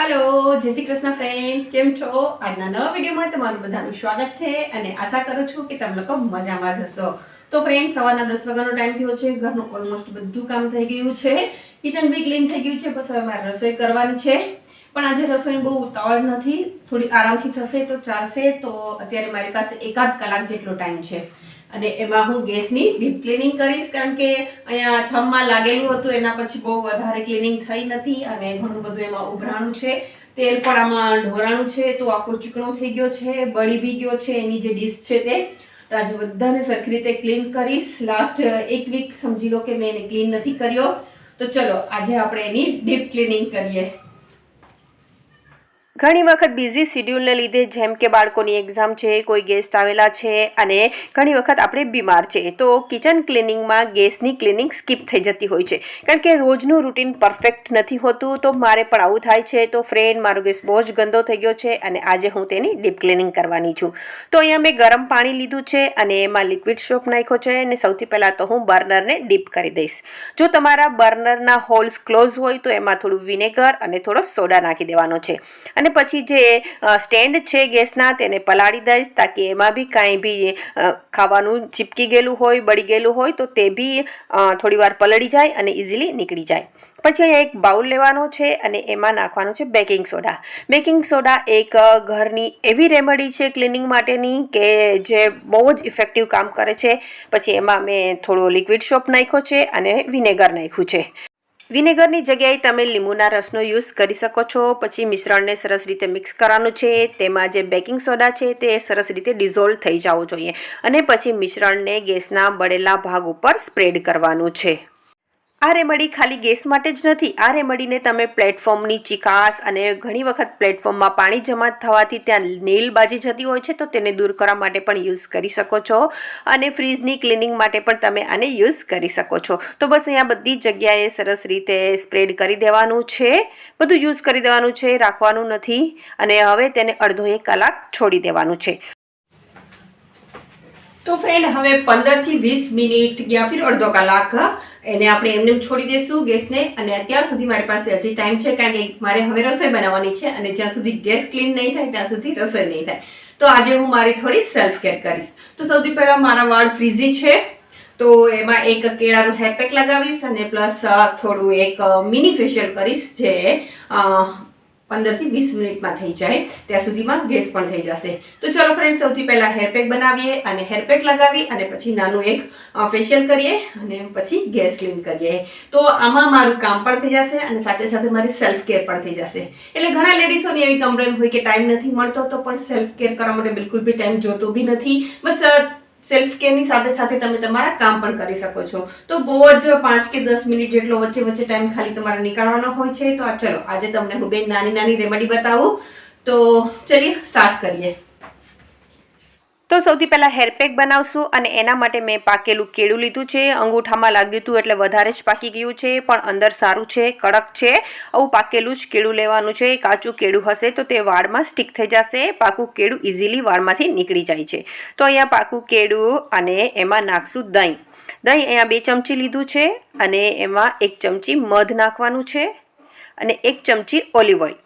Hello जय Shri Krishna friend केम छो આજના નવા વિડિયોમાં તમારું બધાનું સ્વાગત છે અને આશા કરું છું કે તમે લોકો મજામાં જ હશો। તો ફ્રેન્ડ સવારના 10 વાગ્યાનો ટાઈમ થયો છે, ઘરનું ઓલમોસ્ટ બધું કામ થઈ ગયું છે, કિચન બી ક્લીન થઈ ગયું છે, બસ હવે મારે રસોઈ કરવાની છે। પણ આજે રસોઈ બહુ ઉતાવળ નથી, થોડી આરામથી થશે તો ચાલશે। તો અત્યારે મારી પાસે એકાદ કલાક જેટલો ટાઈમ છે અને એમાં હું ગેસની ડીપ ક્લીનિંગ કરીશ, કારણ કે અહીંયા થંબમાં લાગેલું હતું એના પછી બહુ વધારે ક્લીનિંગ થઈ નથી અને ઘણું બધું એમાં ઉભરાણું છે, તેલ પણ આમાં ઢોરાણું છે, તો આખો ચીકણો થઈ ગયો છે, બળી બી ગયો છે એની જે ડીશ છે તે। તો આજે બધાને સરખી રીતે ક્લીન કરીશ। લાસ્ટ એક વીક સમજી લો કે મેં એને ક્લીન નથી કર્યો, તો ચલો આજે આપણે એની ડીપ ક્લીનિંગ કરીએ। ઘણી વખત બિઝી શેડ્યુલને લીધે, જેમ કે બાળકોની એક્ઝામ છે, કોઈ ગેસ્ટ આવેલા છે અને ઘણી વખત આપણે બીમાર છે, તો કિચન ક્લિનિંગમાં ગેસની ક્લિનિંગ સ્કીપ થઈ જતી હોય છે, કારણ કે રોજનું રૂટીન પરફેક્ટ નથી હોતું। તો મારે પણ આવું થાય છે। તો ફ્રેન્ડ, મારો ગેસ બહુ જ ગંદો થઈ ગયો છે અને આજે હું તેની ડીપ ક્લિનિંગ કરવાની છું। તો અહીંયા મેં ગરમ પાણી લીધું છે અને એમાં લિક્વિડ સોપ નાખ્યો છે અને સૌથી પહેલાં તો હું બર્નરને ડીપ કરી દઈશ। જો તમારા બર્નરના હોલ્સ ક્લોઝ હોય તો એમાં થોડું વિનેગર અને થોડો સોડા નાખી દેવાનો છે અને પછી જે સ્ટેન્ડ છે ગેસના તેને પલાળી દઈશ, તાકી એમાં બી કાંઈ બી ખાવાનું ચીપકી ગયેલું હોય, બળી ગયેલું હોય તો તે બી થોડી વાર પલળી જાય અને ઇઝીલી નીકળી જાય। પછી અહીંયા એક બાઉલ લેવાનો છે અને એમાં નાખવાનો છે બેકિંગ સોડા। બેકિંગ સોડા એક ઘરની એવી રેમેડી છે ક્લિનિંગ માટેની કે જે બહુ જ ઇફેક્ટિવ કામ કરે છે। પછી એમાં મેં થોડો લિક્વિડ સોપ નાખ્યો છે અને વિનેગર નાખ્યું છે। વિનેગરની જગ્યાએ તમે લીંબુના રસનો યુઝ કરી શકો છો। પછી મિશ્રણને સરસ રીતે મિક્સ કરવાનું છે, તેમાં જે બેકિંગ સોડા છે તે સરસ રીતે ડિઝોલ્વ થઈ જવું જોઈએ અને પછી મિશ્રણને ગેસના બળેલા ભાગ ઉપર સ્પ્રેડ કરવાનું છે। આ રેમેડી ખાલી ગેસ માટે જ નથી, આ રેમેડીને તમે પ્લેટફોર્મની ચીકાશ અને ઘણી વખત પ્લેટફોર્મમાં પાણી જમા થવાથી ત્યાં નેલ બાજી જતી હોય છે, તો તેને દૂર કરવા માટે પણ યુઝ કરી શકો છો અને ફ્રીજની ક્લિનિંગ માટે પણ તમે આને યુઝ કરી શકો છો। તો બસ અહીંયા બધી જગ્યાએ સરસ રીતે સ્પ્રેડ કરી દેવાનું છે, બધું યુઝ કરી દેવાનું છે, રાખવાનું નથી અને હવે તેને અડધો 1 કલાક છોડી દેવાનું છે। તો ફ્રેન્ડ, હવે 15 થી 20 મિનિટ યા ફિર અડધો કલાક એને આપણે એમને છોડી દઈશું ગેસને। અને અત્યાર સુધી મારી પાસે હજી ટાઈમ છે, કારણ કે મારે હવે રસોઈ બનાવવાની છે અને જ્યાં સુધી ગેસ ક્લીન નહીં થાય ત્યાં સુધી રસોઈ નહીં થાય। તો આજે હું મારી થોડી સેલ્ફ કેર કરીશ। તો સૌથી પહેલાં મારા વાળ ફ્રીઝી છે, તો એમાં એક કેળાનું હેર પેક લગાવીશ અને પ્લસ થોડું એક મિની ફેશિયલ કરીશ, જે 15 થી 20 મિનિટમાં થઈ જાય, ત્યાં સુધીમાં ગેસ પણ થઈ જશે। તો ચલો ફ્રેન્ડ, સૌથી પહેલાં હેરપેક બનાવીએ અને હેરપેક લગાવી અને પછી નાનું એક ફેશિયલ કરીએ અને પછી ગેસ ક્લીન કરીએ। તો આમાં મારું કામ પણ થઈ જશે અને સાથે સાથે મારી સેલ્ફ કેર પણ થઈ જશે। એટલે ઘણા લેડીઝોની એવી કમ્પ્લેન હોય કે ટાઈમ નથી મળતો, તો પણ સેલ્ફ કેર કરવા માટે બિલકુલ બી ટાઈમ જોતો બી નથી, બસ સેલ્ફ કેરની સાથે સાથે તમે તમારા કામ પણ કરી શકો છો। તો બહુ જ 5 કે 10 મિનિટ જેટલો વચ્ચે વચ્ચે ટાઈમ ખાલી તમારે નીકાળવાનો હોય છે। તો ચલો આજે તમને હું બે નાની નાની રેમેડી બતાવું, તો ચલીએ સ્ટાર્ટ કરીએ। તો સૌથી પહેલાં હેરપેક બનાવશું અને એના માટે મેં પાકેલું કેળું લીધું છે। અંગૂઠામાં લાગ્યું હતું એટલે વધારે જ પાકી ગયું છે, પણ અંદર સારું છે, કડક છે, આવું પાકેલું જ કેળું લેવાનું છે। કાચું કેળું હશે તો તે વાળમાં સ્ટીક થઈ જશે, પાકું કેળું ઇઝીલી વાળમાંથી નીકળી જાય છે। તો અહીંયા પાકું કેળું અને એમાં નાખશું દહીં। દહીં અહીંયા 2 ચમચી લીધું છે અને એમાં 1 ચમચી મધ નાખવાનું છે અને 1 ચમચી ઓલિવ ઓઇલ।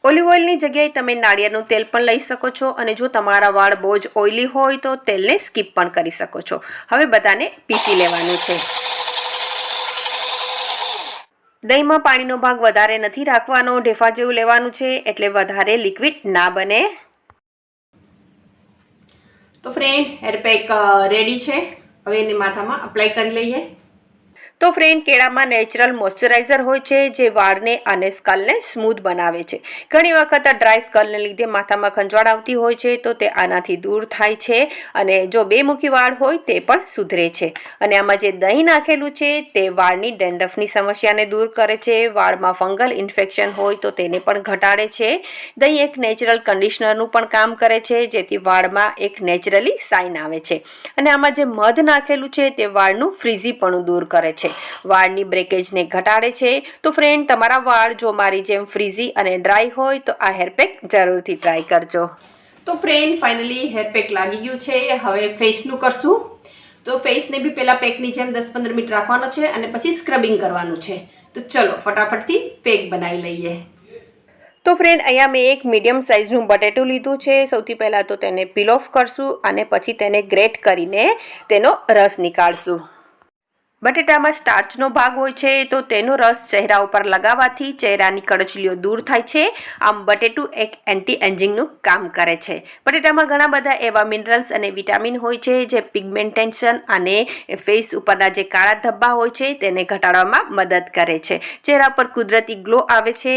ઓલિવ ઓઇલની જગ્યાએ તમે નાળિયેરનું તેલ પણ લઈ શકો છો અને જો તમારા વાળ બહુ જ ઓઇલી હોય તો તેલને સ્કીપ પણ કરી શકો છો। હવે બધાને પીસી લેવાનું છે। દહીંમાં પાણીનો ભાગ વધારે નથી રાખવાનો, ઢેફા જેવું લેવાનું છે, એટલે વધારે લિક્વિડ ના બને। તો ફ્રેન્ડ, હેરપેક રેડી છે, હવે એને માથામાં અપ્લાય કરી લઈએ। તો ફ્રેન્ડ, કેળામાં નેચરલ મોઇશ્ચરાઇઝર હોય છે જે વાળને અને સ્કલને સ્મૂથ બનાવે છે। ઘણી વખત ડ્રાય સ્કલને લીધે માથામાં ખંજવાળ આવતી હોય છે, તો તે આનાથી દૂર થાય છે અને જો બેમુખી વાળ હોય તે પણ સુધરે છે। અને આમાં જે દહીં નાખેલું છે તે વાળની ડેન્ડ્રફની સમસ્યાને દૂર કરે છે, વાળમાં ફંગલ ઇન્ફેક્શન હોય તો તેને પણ ઘટાડે છે। દહીં એક નેચરલ કન્ડિશનરનું પણ કામ કરે છે, જેથી વાળમાં એક નેચરલી શાઇન આવે છે। અને આમાં જે મધ નાખેલું છે તે વાળનું ફ્રીઝીપણું દૂર કરે છે, વાળની બ્રેકેજને ઘટાડે છે। તો ફ્રેન્ડ, તમારા વાળ જો મારી જેમ ફ્રીઝી અને ડ્રાય હોય તો આ હેરપેક જરૂરથી ટ્રાય કરજો। તો ફ્રેન્ડ, ફાઇનલી હેરપેક લાગી ગયું છે, હવે ફેસનું કરશું। તો ફેસને બી પહેલાં પેકની જેમ 10-15 મિનિટ રાખવાનો છે અને પછી સ્ક્રબિંગ કરવાનું છે। તો ચલો ફટાફટથી પેક બનાવી લઈએ। તો ફ્રેન્ડ, અહીંયા મેં એક મીડિયમ સાઇઝનું બટેટું લીધું છે. સૌથી પહેલાં તો તેને પીલ ઓફ કરશું અને પછી તેને ગ્રેટ કરીને તેનો રસ નીકાળશું. બટેટામાં સ્ટાર્ચનો ભાગ હોય છે, તો તેનો રસ ચહેરા ઉપર લગાવવાથી ચહેરાની કડચલીઓ દૂર થાય છે. આમ બટેટું એક એન્ટી એજિંગનું કામ કરે છે. બટેટામાં ઘણા બધા એવા મિનરલ્સ અને વિટામિન હોય છે જે પિગમેન્ટેશન અને ફેસ ઉપરના જે કાળા ધબ્બા હોય છે તેને ઘટાડવામાં મદદ કરે છે. ચહેરા પર કુદરતી ગ્લો આવે છે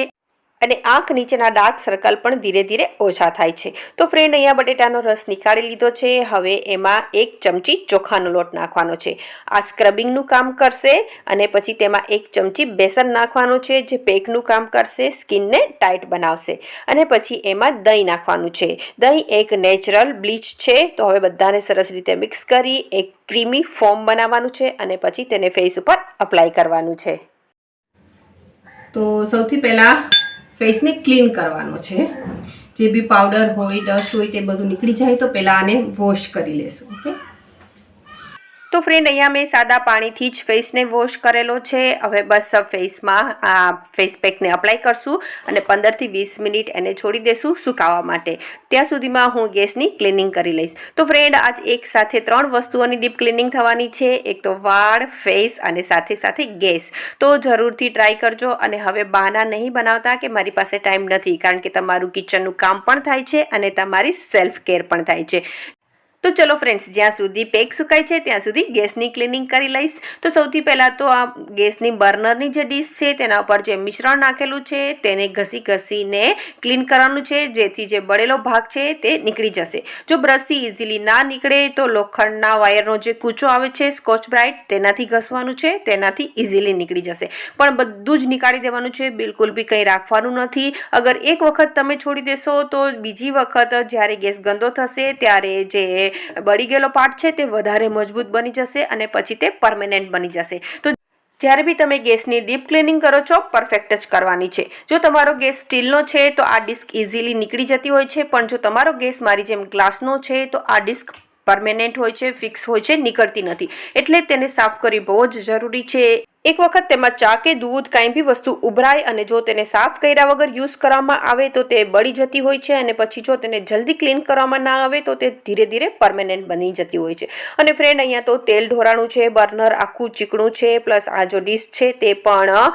અને આંખ નીચેના ડાર્ક સર્કલ પણ ધીરે ધીરે ઓછા થાય છે. તો ફ્રેન્ડ, અહીંયા બટેટાનો રસ નીકાળી લીધો છે. હવે એમાં 1 ચમચી ચોખાનો લોટ નાખવાનો છે. આ સ્ક્રબિંગનું કામ કરશે અને પછી તેમાં 1 ચમચી બેસન નાખવાનું છે જે પેકનું કામ કરશે, સ્કિનને ટાઈટ બનાવશે. અને પછી એમાં દહીં નાખવાનું છે. દહીં એક નેચરલ બ્લીચ છે. તો હવે બધાને સરસ રીતે મિક્સ કરી એક ક્રીમી ફોર્મ બનાવવાનું છે અને પછી તેને ફેસ ઉપર અપ્લાય કરવાનું છે. તો સૌથી પહેલાં ફેસને ક્લીન કરવાનો છે. જે બી પાવડર હોય, ડસ્ટ હોય તે બધું નીકળી જાય તો પહેલાં આને વોશ કરી લેશું. ઓકે. તો ફ્રેન્ડ, અહીંયા મેં સાદા પાણીથી જ ફેસને વોશ કરેલો છે. હવે બસ ફેસમાં આ ફેસ પેકને અપ્લાય કરશું અને 15 થી 20 મિનિટ એને છોડી દેશું સુકાવા માટે. ત્યાં સુધીમાં હું ગેસની ક્લિનિંગ કરી લઈશ. તો ફ્રેન્ડ, આજ એક સાથે 3 વસ્તુઓની ડીપ ક્લિનિંગ થવાની છે. એક તો વાળ, ફેસ અને સાથે સાથે ગેસ. તો જરૂરથી ટ્રાય કરજો અને હવે બહાના નહીં બનાવતા કે મારી પાસે ટાઈમ નથી, કારણ કે તમારું કિચનનું કામ પણ થાય છે અને તમારી સેલ્ફ કેર પણ થાય છે. તો ચલો ફ્રેન્ડ્સ, જ્યાં સુધી પેક સુકાય છે ત્યાં સુધી ગેસની ક્લિનિંગ કરી લઈશ. તો સૌથી પહેલાં તો આ ગેસની બર્નરની જે ડીશ છે તેના ઉપર જે મિશ્રણ નાખેલું છે તેને ઘસીને ક્લીન કરવાનું છે, જેથી જે બળેલો ભાગ છે તે નીકળી જશે. જો બ્રશથી ઇઝીલી ના નીકળે તો લોખંડના વાયરનો જે કૂચો આવે છે સ્કોચ બ્રાઇટ, તેનાથી ઘસવાનું છે, તેનાથી ઇઝીલી નીકળી જશે. પણ બધું જ નીકાળી દેવાનું છે, બિલકુલ બી કંઈ રાખવાનું નથી. અગર એક વખત તમે છોડી દેશો તો બીજી વખત જ્યારે ગેસ ગંદો થશે ત્યારે જે બળી ગયેલો પાર્ટ છે તે વધારે મજબૂત બની જશે અને પછી તે પરમેનન્ટ બની જશે. તો જ્યારે બી તમે ગેસની ડીપ ક્લિનિંગ કરો છો, પરફેક્ટ જ કરવાની છે. જો તમારો ગેસ સ્ટીલનો છે તો આ ડિસ્ક ઇઝીલી નીકળી જતી હોય છે, પણ જો તમારો ગેસ મારી જેમ ગ્લાસનો છે તો આ ડિસ્ક પરમેનન્ટ હોય છે, ફિક્સ હોય છે, નીકળતી નથી. એટલે તેને સાફ કરવી બહુ જ જરૂરી છે. એક વખત તેમાં ચા કે દૂધ કાંઈ બી વસ્તુ ઉભરાય અને જો તેને સાફ કર્યા વગર યુઝ કરવામાં આવે તો તે બળી જતી હોય છે અને પછી જો તેને જલ્દી ક્લીન કરવામાં ના આવે તો તે ધીરે ધીરે પરમેનન્ટ બની જતી હોય છે. અને ફ્રેન્ડ, અહીંયા તો તેલ ઢોરાણું છે, બર્નર આખું ચીકણું છે, પ્લસ આ જો ડીશ છે તે પણ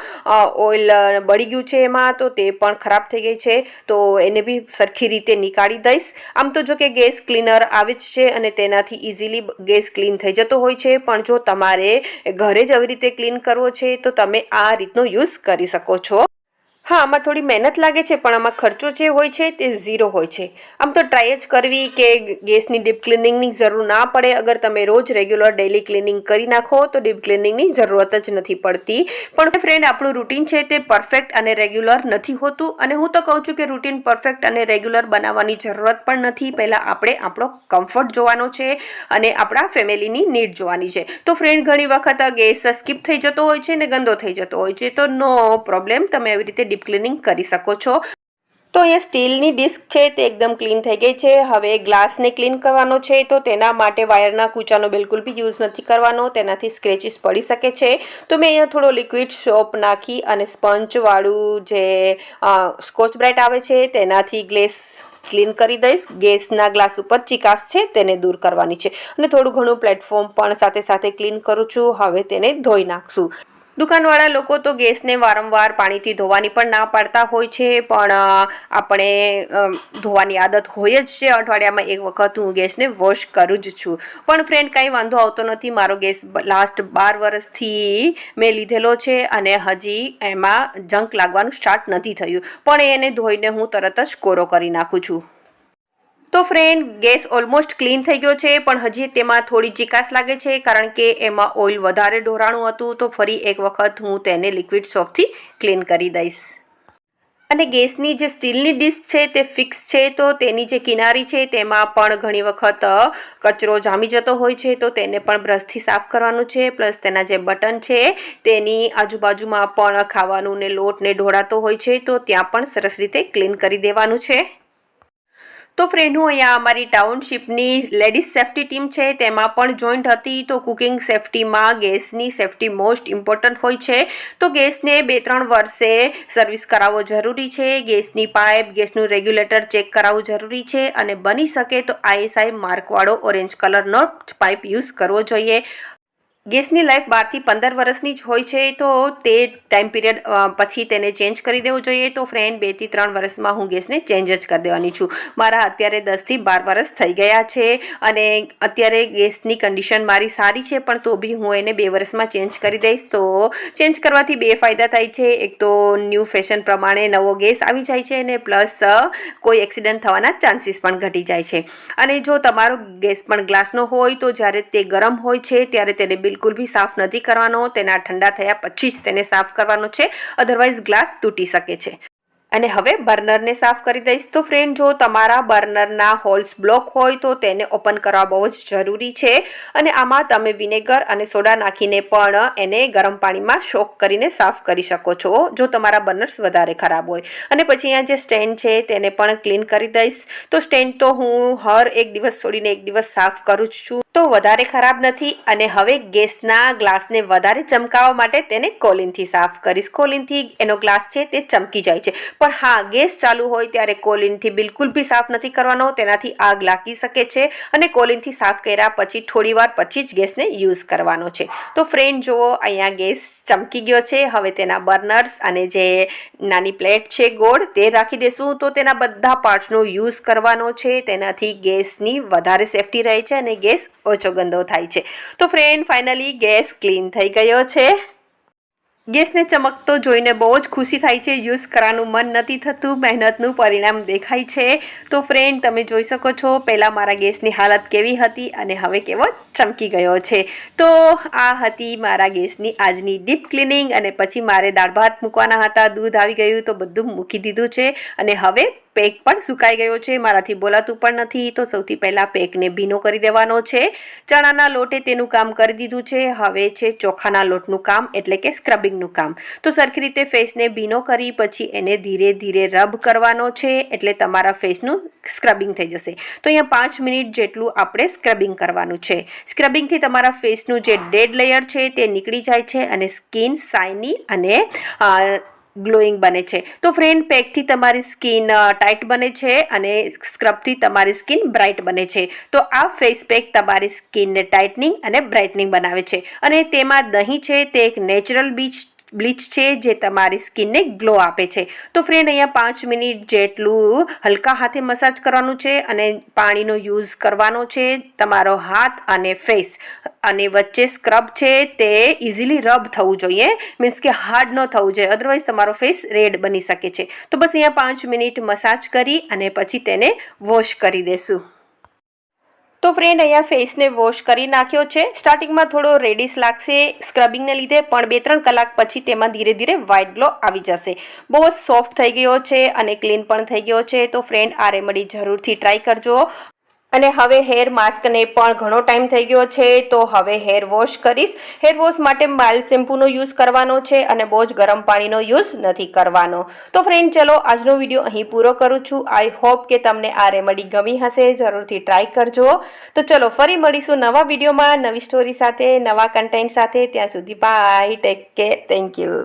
ઓઇલ બળી ગયું છે એમાં, તો તે પણ ખરાબ થઈ ગઈ છે. તો એને બી સરખી રીતે નીકાળી દઈશ. આમ તો જો કે ગેસ ક્લીનર આવે જ છે અને તેનાથી ઇઝીલી ગેસ ક્લીન થઈ જતો હોય છે, પણ જો તમારે ઘરે જ આવી રીતે ક્લીન છે તો તમે આ રીતનો યુઝ કરી શકો છો. હા, આમાં થોડી મહેનત લાગે છે પણ આમાં ખર્ચો જે હોય છે તે 0 હોય છે. આમ તો ટ્રાય જ કરવી કે ગેસની ડીપ ક્લિનિંગની જરૂર ના પડે. અગર તમે રોજ રેગ્યુલર ડેલી ક્લિનિંગ કરી નાખો તો ડીપ ક્લિનિંગની જરૂરત જ નથી પડતી. પણ ફ્રેન્ડ, આપણું રૂટીન છે તે પરફેક્ટ અને રેગ્યુલર નથી હોતું અને હું તો કહું છું કે રૂટીન પરફેક્ટ અને રેગ્યુલર બનાવવાની જરૂરત પણ નથી. પહેલાં આપણે આપણો કમ્ફર્ટ જોવાનો છે અને આપણા ફેમિલીની નીડ જોવાની છે. તો ફ્રેન્ડ, ઘણી વખત ગેસ સ્કીપ થઈ જતો હોય છે ને ગંદો થઈ જતો હોય છે, તો નો પ્રોબ્લેમ, તમે આવી રીતે ક્લિનિંગ કરી શકો છો. તો અહીંયા સ્ટીલની ડિસ્ક છે તે એકદમ ક્લીન થઈ ગઈ છે. હવે ગ્લાસને ક્લીન કરવાનો છે તો તેના માટે વાયરના કૂચાનો બિલકુલ બી યુઝ નથી કરવાનો, તેનાથી સ્ક્રેચીસ પડી શકે છે. તો મેં અહીંયા થોડો લિક્વિડ સોપ નાખી અને સ્પંચવાળું જે સ્કોચ બ્રાઇટ આવે છે તેનાથી ગ્લાસ ક્લીન કરી દઈશ. ગેસના ગ્લાસ ઉપર ચિકાસ છે તેને દૂર કરવાની છે અને થોડું ઘણું પ્લેટફોર્મ પણ સાથે સાથે ક્લીન કરું છું. હવે તેને ધોઈ નાખશું. દુકાનવાળા લોકો તો ગેસને વારંવાર પાણીથી ધોવાની પણ ના પાડતા હોય છે, પણ આપણે ધોવાની આદત હોય જ છે. અઠવાડિયામાં એક વખત હું ગેસને વોશ કરું જ છું. પણ ફ્રેન્ડ, કાંઈ વાંધો આવતો નથી. મારો ગેસ લાસ્ટ 12 વર્ષથી મેં લીધેલો છે અને હજી એમાં જંક લાગવાનું સ્ટાર્ટ નથી થયું, પણ એને ધોઈને હું તરત જ કોરો કરી નાખું છું. તો ફ્રેન્ડ, ગેસ ઓલમોસ્ટ ક્લીન થઈ ગયો છે, પણ હજી તેમાં થોડી ચિકાસ લાગે છે કારણ કે એમાં ઓઇલ વધારે ઢોરાણું હતું. તો ફરી એક વખત હું તેને લિક્વિડ સોપથી ક્લીન કરી દઈશ. અને ગેસની જે સ્ટીલની ડિશ છે તે ફિક્સ છે, તો તેની જે કિનારી છે તેમાં પણ ઘણી વખત કચરો જામી જતો હોય છે, તો તેને પણ બ્રશથી સાફ કરવાનું છે. પ્લસ તેના જે બટન છે તેની આજુબાજુમાં પણ ખાવાનું ને લોટ ને ઢોળાતો હોય છે, તો ત્યાં પણ સરસ રીતે ક્લીન કરી દેવાનું છે. તો ફ્રેન્ડ હું અહીંયા અમારી ટાઉનશીપની લેડીઝ સેફ્ટી ટીમ છે તેમાં પણ જોઈન્ટ હતી. તો કુકિંગ સેફ્ટીમાં ગેસની સેફ્ટી મોસ્ટ ઇમ્પોર્ટન્ટ હોય છે. તો ગેસને 2-3 વર્ષે સર્વિસ કરાવવો જરૂરી છે. ગેસની પાઇપ, ગેસનું રેગ્યુલેટર ચેક કરાવવું જરૂરી છે અને બની શકે તો ISI માર્કવાળો ઓરેન્જ કલરનો પાઇપ યુઝ કરવો જોઈએ. ગેસની લાઈફ 12 થી 15 વર્ષની જ હોય છે, તો તે ટાઈમ પીરિયડ પછી તેને ચેન્જ કરી દેવું જોઈએ. તો ફ્રેન્ડ 2 થી 3 વર્ષમાં હું ગેસને ચેન્જ જ કરી દેવાની છું. મારા અત્યારે 10 થી 12 વર્ષ થઈ ગયા છે અને અત્યારે ગેસની કન્ડિશન મારી સારી છે, પણ તો બી હું એને 2 વર્ષમાં ચેન્જ કરી દઈશ. તો ચેન્જ કરવાથી 2 ફાયદા થાય છે. એક તો ન્યૂ ફેશન પ્રમાણે નવો ગેસ આવી જાય છે અને પ્લસ કોઈ એક્સિડન્ટ થવાના ચાન્સીસ પણ ઘટી જાય છે. અને જો તમારો ગેસ પણ ગ્લાસનો હોય તો જ્યારે તે ગરમ હોય છે ત્યારે તેને બિલકુલ બી સાફ નથી કરવાનો. તેના ઠંડા થયા પછી જ તેને સાફ કરવાનો છે, અધરવાઇઝ ગ્લાસ તૂટી શકે છે. અને હવે બર્નરને સાફ કરી દઈશ. તો ફ્રેન્ડ જો તમારા બર્નરના હોલ્સ બ્લોક હોય તો તેને ઓપન કરવા બહુ જ જરૂરી છે. અને આમાં તમે વિનેગર અને સોડા નાખીને પણ એને ગરમ પાણીમાં શોક કરીને સાફ કરી શકો છો જો તમારા બર્નર્સ વધારે ખરાબ હોય. અને પછી અહીંયા જે સ્ટેન્ડ છે તેને પણ ક્લીન કરી દઈશ. તો સ્ટેન્ડ તો હું હર એક દિવસ છોડીને એક દિવસ સાફ કરું જ છું, તો વધારે ખરાબ નથી. અને હવે ગેસના ગ્લાસને વધારે ચમકાવવા માટે તેને કોલિનથી સાફ કરીશ. કોલિનથી એનો ગ્લાસ છે તે ચમકી જાય છે. પણ હા, ગેસ ચાલુ હોય ત્યારે કોલિનથી બિલકુલ બી સાફ નથી કરવાનો, તેનાથી આગ લાગી શકે છે. અને કોલિનથી સાફ કર્યા પછી થોડીવાર પછી જ ગેસને યુઝ કરવાનો છે. તો ફ્રેન્ડ જુઓ, અહીંયા ગેસ ચમકી ગયો છે. હવે તેના બર્નર્સ અને જે નાની પ્લેટ છે ગોળ તે રાખી દેશું. તો તેના બધા પાર્ટ્સનો યુઝ કરવાનો છે. તેનાથી ગેસની વધારે સેફ્ટી રહે છે અને ગેસ ઓછો ગંદો થાય છે. તો ફ્રેન્ડ ફાઇનલી ગેસ ક્લીન થઈ ગયો છે. ગેસને ચમકતો જોઈને બહુ જ ખુશી થાય છે. યુઝ કરવાનું મન નથી થતું, મહેનતનું પરિણામ દેખાય છે. તો ફ્રેન્ડ તમે જોઈ શકો છો પહેલાં મારા ગેસની હાલત કેવી હતી અને હવે કેવો ચમકી ગયો છે. તો આ હતી મારા ગેસની આજની ડીપ ક્લિનિંગ. અને પછી મારે દાળ ભાત મૂકવાના હતા, દૂધ આવી ગયું તો બધું મૂકી દીધું છે. અને હવે પેક પણ સુકાઈ ગયો છે, મારાથી બોલાતું પણ નથી. તો સૌથી પહેલાં પેકને ભીનો કરી દેવાનો છે. ચણાના લોટે તેનું કામ કરી દીધું છે. હવે છે ચોખાના લોટનું કામ, એટલે કે સ્ક્રબિંગનું કામ. તો સરખી રીતે ફેસને ભીનો કરી પછી એને ધીરે ધીરે રબ કરવાનો છે, એટલે તમારા ફેસનું સ્ક્રબિંગ થઈ જશે. તો અહીંયા 5 મિનિટ જેટલું આપણે સ્ક્રબિંગ કરવાનું છે. સ્ક્રબિંગથી તમારા ફેસનું જે ડેડ લેયર છે તે નીકળી જાય છે અને સ્કિન શાઇની અને ગ્લોઈંગ બને છે. તો ફ્રેન્ડ પેકથી તમારી સ્કિન ટાઈટ બને છે અને સ્ક્રબથી તમારી સ્કિન બ્રાઇટ બને છે. તો આ ફેસ પેક તમારી સ્કિનને ટાઇટનિંગ અને બ્રાઇટનિંગ બનાવે છે. અને તેમાં દહીં છે તે એક નેચરલ બ્લીચ છે જે તમારી સ્કિનને ગ્લો આપે છે. તો ફ્રેન્ડ અહીંયા 5 મિનિટ જેટલું હલકા હાથે મસાજ કરવાનું છે અને પાણીનો યુઝ કરવાનો છે. તમારો હાથ અને ફેસ અને વચ્ચે સ્ક્રબ છે તે ઇઝીલી રબ થવું જોઈએ, મીન્સ કે હાર્ડ ન થવું જોઈએ, અદરવાઇઝ તમારો ફેસ રેડ બની શકે છે. તો બસ અહીંયા 5 મિનિટ મસાજ કરી અને પછી તેને વોશ કરી દેશું. તો ફ્રેન્ડ અહીંયા ફેસને વોશ કરી નાખ્યો છે. સ્ટાર્ટિંગમાં થોડો રેડિશ લાગશે સ્ક્રબિંગને લીધે, પણ 2-3 કલાક પછી તેમાં ધીરે ધીરે વ્હાઇટ ગ્લો આવી જશે. બહુ જ સોફ્ટ થઈ ગયો છે અને ક્લીન પણ થઈ ગયો છે. તો ફ્રેન્ડ આ રેમેડી જરૂરથી ટ્રાય કરજો. અને હવે હેર માસ્કને પણ ઘણો ટાઈમ થઈ ગયો છે, તો હવે હેર વોશ કરીશ. હેર વોશ માટે માઇલ્ડ શેમ્પૂનો યુઝ કરવાનો છે અને બહુ જ ગરમ પાણીનો યુઝ નથી કરવાનો. તો ફ્રેન્ડ ચલો આજનો વિડીયો અહીં પૂરો કરું છું. આઈ હોપ કે તમને આ રેમેડી ગમી હશે. જરૂરથી ટ્રાય કરજો. તો ચલો ફરી મળીશું નવા વિડીયોમાં, નવી સ્ટોરી સાથે, નવા કન્ટેન્ટ સાથે. ત્યાં સુધી bye, take care, thank you.